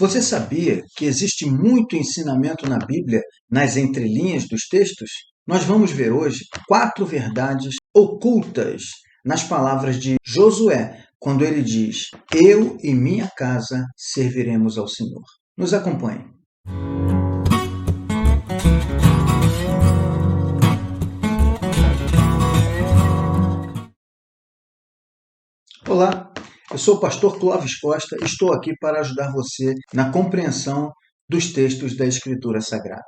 Você sabia que existe muito ensinamento na Bíblia, nas entrelinhas dos textos? Nós vamos ver hoje 4 verdades ocultas nas palavras de Josué, quando ele diz: "Eu e minha casa serviremos ao Senhor". Nos acompanhe. Olá, eu sou o pastor Clóvis Costa e estou aqui para ajudar você na compreensão dos textos da Escritura Sagrada.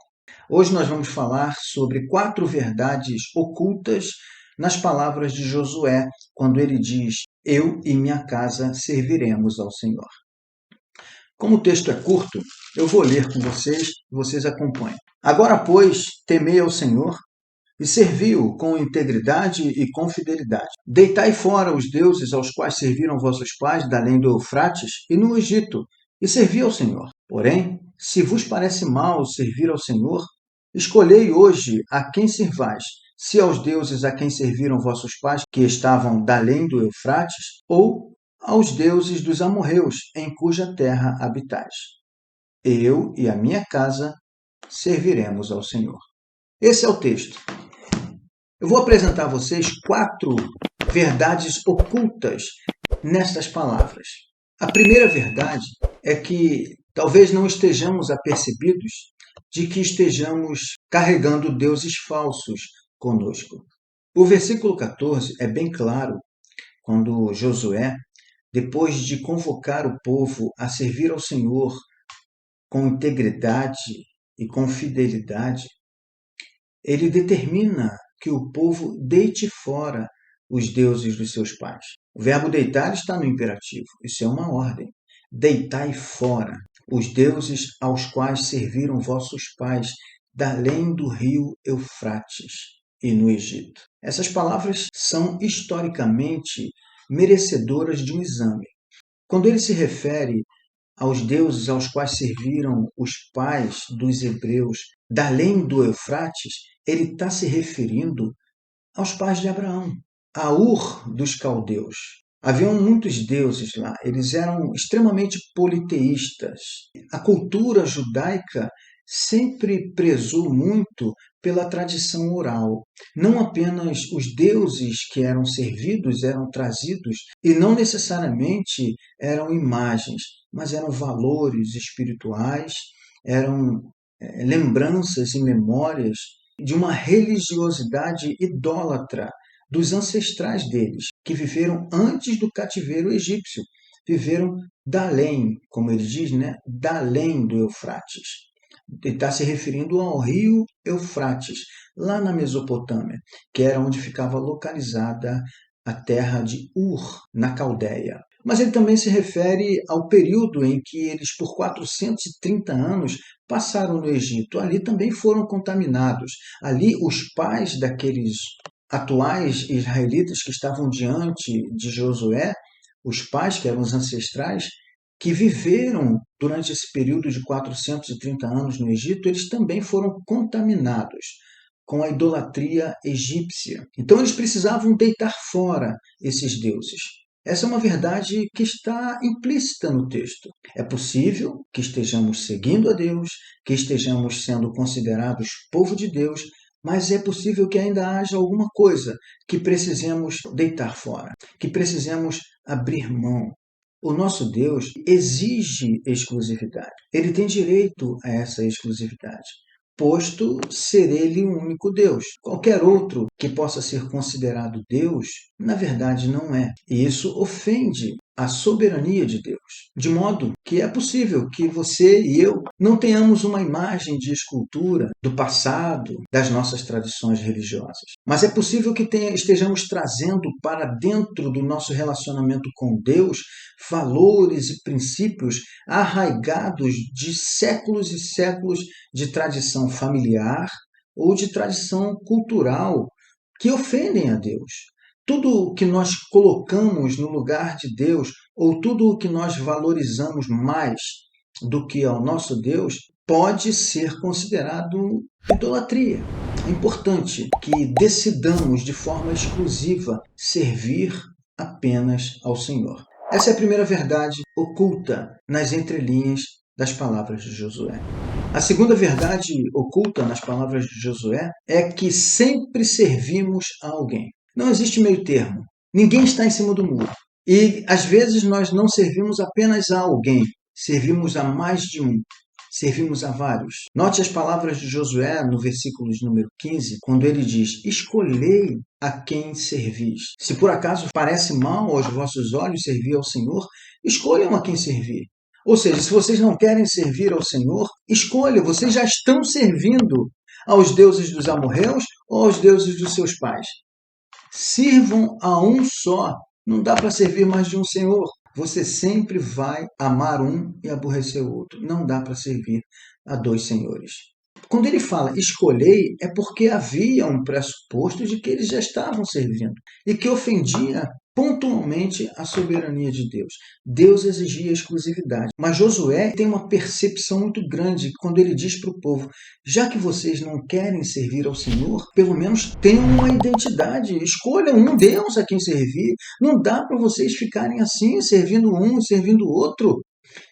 Hoje nós vamos falar sobre 4 verdades ocultas nas palavras de Josué, quando ele diz: "Eu e minha casa serviremos ao Senhor". Como o texto é curto, eu vou ler com vocês acompanhem. "Agora, pois, temei ao Senhor e servi-o com integridade e com fidelidade. Deitai fora os deuses aos quais serviram vossos pais da além do Eufrates e no Egito, e servi ao Senhor. Porém, se vos parece mal servir ao Senhor, escolhei hoje a quem servais, se aos deuses a quem serviram vossos pais, que estavam da além do Eufrates, ou aos deuses dos amorreus, em cuja terra habitais. Eu e a minha casa serviremos ao Senhor." Esse é o texto. Eu vou apresentar a vocês 4 verdades ocultas nestas palavras. A primeira verdade é que talvez não estejamos apercebidos de que estejamos carregando deuses falsos conosco. O versículo 14 é bem claro quando Josué, depois de convocar o povo a servir ao Senhor com integridade e com fidelidade, ele determina que o povo deite fora os deuses dos seus pais. O verbo deitar está no imperativo, isso é uma ordem. Deitai fora os deuses aos quais serviram vossos pais da além do rio Eufrates e no Egito. Essas palavras são historicamente merecedoras de um exame. Quando ele se refere aos deuses aos quais serviram os pais dos hebreus da além do Eufrates, ele está se referindo aos pais de Abraão, a Ur dos caldeus. Haviam muitos deuses lá, eles eram extremamente politeístas. A cultura judaica sempre prezou muito pela tradição oral. Não apenas os deuses que eram servidos eram trazidos, e não necessariamente eram imagens, mas eram valores espirituais, eram lembranças e memórias de uma religiosidade idólatra dos ancestrais deles, que viveram antes do cativeiro egípcio, viveram da além, como ele diz, da além do Eufrates. Ele está se referindo ao rio Eufrates, lá na Mesopotâmia, que era onde ficava localizada a terra de Ur, na Caldeia. Mas ele também se refere ao período em que eles, por 430 anos, passaram no Egito. Ali também foram contaminados. Ali, os pais daqueles atuais israelitas que estavam diante de Josué, os pais que eram os ancestrais, que viveram durante esse período de 430 anos no Egito, eles também foram contaminados com a idolatria egípcia. Então, eles precisavam deitar fora esses deuses. Essa é uma verdade que está implícita no texto. É possível que estejamos seguindo a Deus, que estejamos sendo considerados povo de Deus, mas é possível que ainda haja alguma coisa que precisemos deitar fora, que precisemos abrir mão. O nosso Deus exige exclusividade. Ele tem direito a essa exclusividade, posto ser ele o único Deus. Qualquer outro que possa ser considerado Deus, na verdade não é. E isso ofende a soberania de Deus. De modo que é possível que você e eu não tenhamos uma imagem de escultura do passado, das nossas tradições religiosas. Mas é possível que estejamos trazendo para dentro do nosso relacionamento com Deus valores e princípios arraigados de séculos e séculos de tradição familiar ou de tradição cultural que ofendem a Deus. Tudo o que nós colocamos no lugar de Deus, ou tudo o que nós valorizamos mais do que ao nosso Deus, pode ser considerado idolatria. É importante que decidamos de forma exclusiva servir apenas ao Senhor. Essa é a primeira verdade oculta nas entrelinhas das palavras de Josué. A segunda verdade oculta nas palavras de Josué é que sempre servimos a alguém. Não existe meio termo. Ninguém está em cima do muro. E às vezes nós não servimos apenas a alguém, servimos a mais de um. Servimos a vários. Note as palavras de Josué no versículo de número 15, quando ele diz: escolhei a quem servis. Se por acaso parece mal aos vossos olhos servir ao Senhor, escolham a quem servir. Ou seja, se vocês não querem servir ao Senhor, escolha, vocês já estão servindo aos deuses dos amorreus ou aos deuses dos seus pais. Sirvam a um só. Não dá para servir mais de um Senhor. Você sempre vai amar um e aborrecer o outro. Não dá para servir a dois senhores. Quando ele fala escolhei, é porque havia um pressuposto de que eles já estavam servindo e que ofendia pontualmente a soberania de Deus. Deus exigia exclusividade. Mas Josué tem uma percepção muito grande quando ele diz para o povo: já que vocês não querem servir ao Senhor, pelo menos tenham uma identidade, escolham um Deus a quem servir. Não dá para vocês ficarem assim, servindo um e servindo o outro.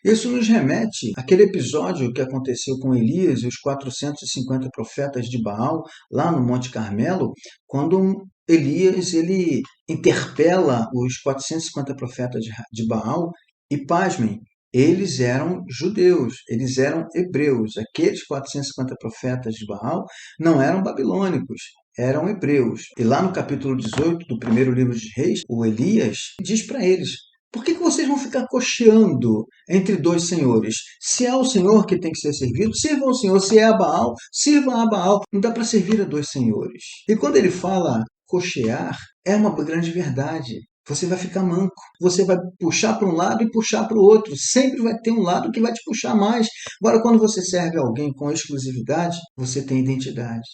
Isso nos remete àquele episódio que aconteceu com Elias e os 450 profetas de Baal, lá no Monte Carmelo, quando Elias ele interpela os 450 profetas de Baal e, pasmem, eles eram judeus, eles eram hebreus. Aqueles 450 profetas de Baal não eram babilônicos, eram hebreus. E lá no capítulo 18 do primeiro livro de Reis, o Elias diz para eles: por que vocês vão ficar cocheando entre dois senhores? Se é o Senhor que tem que ser servido, sirva ao Senhor. Se é a Baal, sirva a Baal. Não dá para servir a dois senhores. E quando ele fala cochear, é uma grande verdade. Você vai ficar manco. Você vai puxar para um lado e puxar para o outro. Sempre vai ter um lado que vai te puxar mais. Agora, quando você serve alguém com exclusividade, você tem identidade.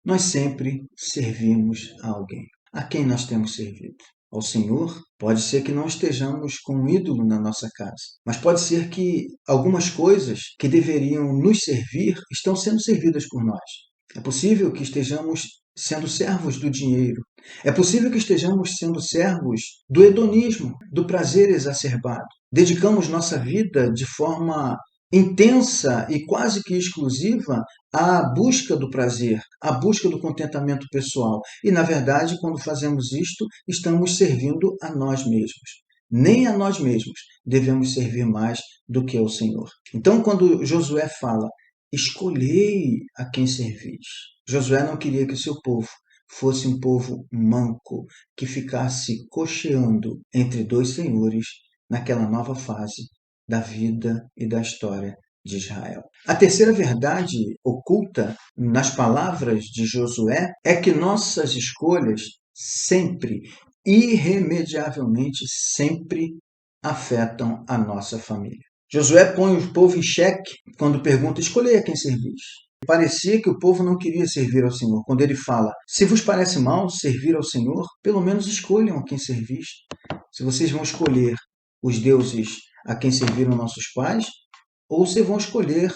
Nós sempre servimos a alguém. A quem nós temos servido? Ao Senhor? Pode ser que não estejamos com um ídolo na nossa casa, mas pode ser que algumas coisas que deveriam nos servir estão sendo servidas por nós. É possível que estejamos sendo servos do dinheiro. É possível que estejamos sendo servos do hedonismo, do prazer exacerbado. Dedicamos nossa vida de forma intensa e quase que exclusiva à busca do prazer, à busca do contentamento pessoal. E, na verdade, quando fazemos isto, estamos servindo a nós mesmos. Nem a nós mesmos devemos servir mais do que ao Senhor. Então, quando Josué fala, escolhei a quem servis, Josué não queria que o seu povo fosse um povo manco, que ficasse cocheando entre dois senhores naquela nova fase da vida e da história de Israel. A terceira verdade oculta nas palavras de Josué é que nossas escolhas sempre, irremediavelmente, sempre afetam a nossa família. Josué põe o povo em xeque quando pergunta: escolhei a quem servis. Parecia que o povo não queria servir ao Senhor. Quando ele fala: se vos parece mal servir ao Senhor, pelo menos escolham a quem servis. Se vocês vão escolher os deuses a quem serviram nossos pais, ou se vão escolher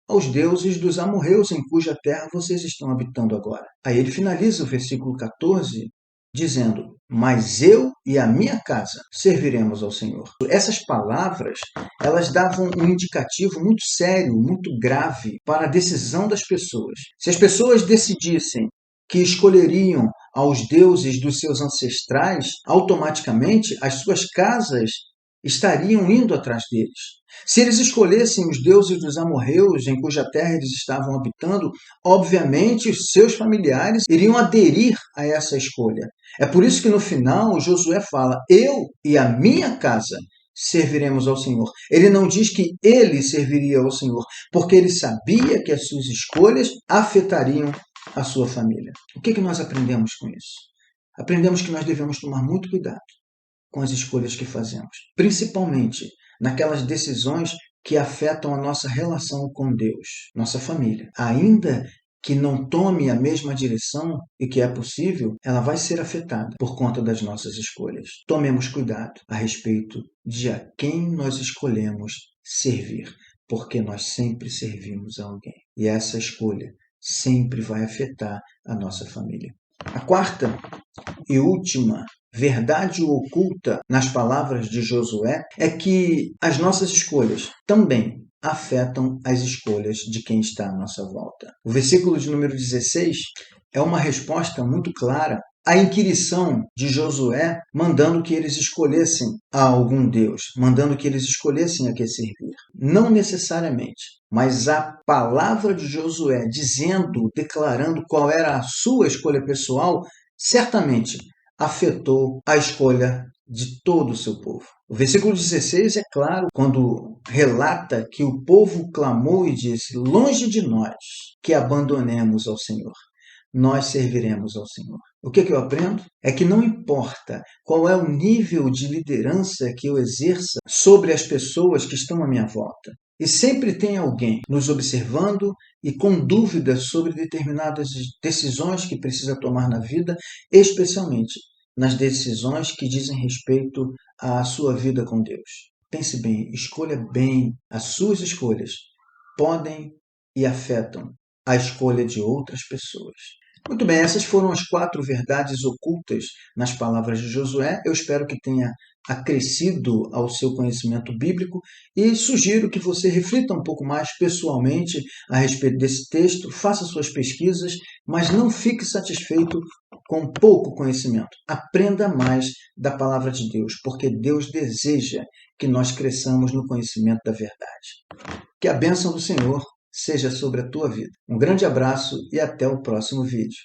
aos deuses dos amorreus em cuja terra vocês estão habitando agora. Aí ele finaliza o versículo 14 dizendo: mas eu e a minha casa serviremos ao Senhor. Essas palavras, elas davam um indicativo muito sério, muito grave para a decisão das pessoas. Se as pessoas decidissem que escolheriam aos deuses dos seus ancestrais, automaticamente as suas casas estariam indo atrás deles. Se eles escolhessem os deuses dos amorreus em cuja terra eles estavam habitando, obviamente os seus familiares iriam aderir a essa escolha. É por isso que no final Josué fala: eu e a minha casa serviremos ao Senhor. Ele não diz que ele serviria ao Senhor, porque ele sabia que as suas escolhas afetariam a sua família. O que nós aprendemos com isso? Aprendemos que nós devemos tomar muito cuidado com as escolhas que fazemos, principalmente naquelas decisões que afetam a nossa relação com Deus, nossa família. Ainda que não tome a mesma direção e que é possível, ela vai ser afetada por conta das nossas escolhas. Tomemos cuidado a respeito de a quem nós escolhemos servir, porque nós sempre servimos a alguém. E essa escolha sempre vai afetar a nossa família. A quarta e última verdade oculta nas palavras de Josué é que as nossas escolhas também afetam as escolhas de quem está à nossa volta. O versículo de número 16 é uma resposta muito clara à inquirição de Josué, mandando que eles escolhessem a algum Deus, mandando que eles escolhessem a que servir. Não necessariamente, mas a palavra de Josué dizendo, declarando qual era a sua escolha pessoal, certamente afetou a escolha de todo o seu povo. O versículo 16 é claro quando relata que o povo clamou e disse: longe de nós que abandonemos ao Senhor, nós serviremos ao Senhor. O que eu aprendo? É que não importa qual é o nível de liderança que eu exerça sobre as pessoas que estão à minha volta. E sempre tem alguém nos observando e com dúvidas sobre determinadas decisões que precisa tomar na vida, especialmente nas decisões que dizem respeito à sua vida com Deus. Pense bem, escolha bem. As suas escolhas podem e afetam a escolha de outras pessoas. Muito bem, essas foram as 4 verdades ocultas nas palavras de Josué. Eu espero que tenha acrescido ao seu conhecimento bíblico e sugiro que você reflita um pouco mais pessoalmente a respeito desse texto, faça suas pesquisas, mas não fique satisfeito com pouco conhecimento. Aprenda mais da palavra de Deus, porque Deus deseja que nós cresçamos no conhecimento da verdade. Que a bênção do Senhor seja sobre a tua vida. Um grande abraço e até o próximo vídeo.